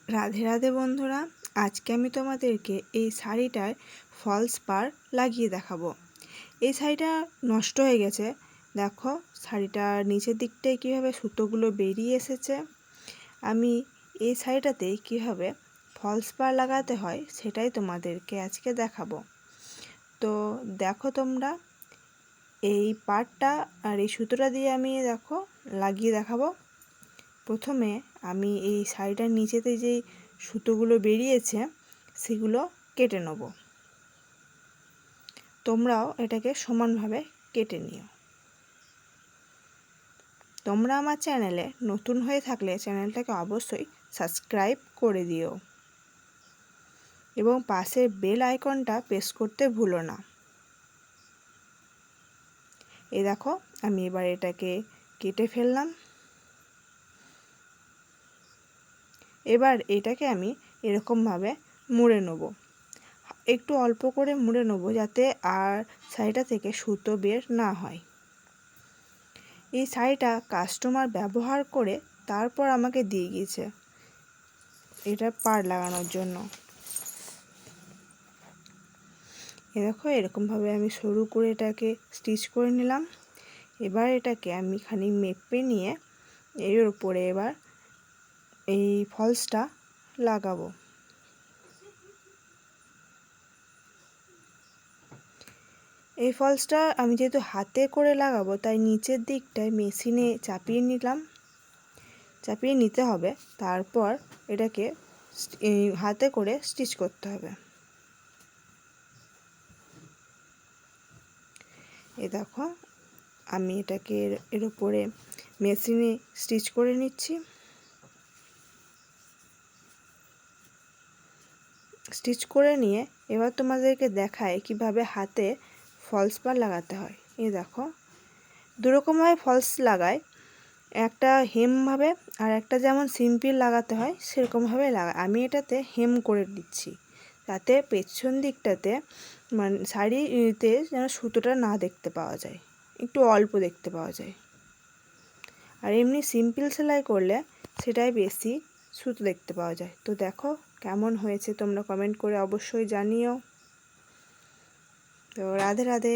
রাধে রাধে বন্ধুরা, আজকে আমি তোমাদেরকে এই শাড়িটার ফলস পাড় লাগিয়ে দেখাবো। এই শাড়িটা নষ্ট হয়ে গেছে, দেখো শাড়িটার নিচের দিকটায় কীভাবে সুতোগুলো বেরিয়ে এসেছে। আমি এই শাড়িটাতে কীভাবে ফলস পাড় লাগাতে হয় সেটাই তোমাদেরকে আজকে দেখাবো। তো দেখো তোমরা, এই পাড়টা আর এই সুতোটা দিয়ে আমি দেখো লাগিয়ে দেখাবো। প্রথমে আমি এই শাড়িটার নিচেতে যেই সুতোগুলো বেরিয়েছে সেগুলো কেটে নেব। তোমরাও এটাকে সমানভাবে কেটে নিও। তোমরা আমার চ্যানেলে নতুন হয়ে থাকলে চ্যানেলটাকে অবশ্যই সাবস্ক্রাইব করে দিও এবং পাশের বেল আইকনটা প্রেস করতে ভুলো না। এই দেখো, আমি এবার এটাকে কেটে ফেললাম। এবার এটাকে আমি এরকমভাবে মুড়ে নেব, একটু অল্প করে মুড়ে নেব যাতে আর শাড়িটা থেকে সুতো বের না হয়। এই শাড়িটা কাস্টমার ব্যবহার করে তারপর আমাকে দিয়ে গিয়েছে এটা পাড় লাগানোর জন্য। এ দেখো, এরকমভাবে আমি সরু করে এটাকে স্টিচ করে নিলাম। এবার এটাকে আমি খানিক মেপে নিয়ে এর উপরে এবার এই ফলসটা লাগাবো। এই ফলসটা আমি যেহেতু হাতে করে লাগাবো তাই নিচের দিকটায় মেশিনে চাপিয়ে নিলাম, চাপিয়ে নিতে হবে। তারপর এটাকে হাতে করে স্টিচ করতে হবে। এই দেখো, আমি এটাকে এর উপরে মেশিনে স্টিচ করে নিচ্ছি। স্টিচ করে নিয়ে এবার তোমাদেরকে দেখায় কিভাবে হাতে ফলস পাড় লাগাতে হয়। এই দেখো, দুরকমভাবে ফলস লাগায়, একটা হেমভাবে আর একটা যেমন সিম্পল লাগাতে হয় সেরকমভাবে লাগায়। আমি এটাতে হেম করে দিচ্ছি যাতে পেছন দিকটাতে মানে শাড়িতে যেন সুতোটা না দেখতে পাওয়া যায়, একটু অল্প দেখতে পাওয়া যায়। আর এমনি সিম্পল সেলাই করলে সেটাই বেশি সুতো দেখতে পাওয়া যায়। তো দেখো কেমন হয়েছে তোমরা কমেন্ট করে অবশ্যই জানিও। তো রাধে রাধে।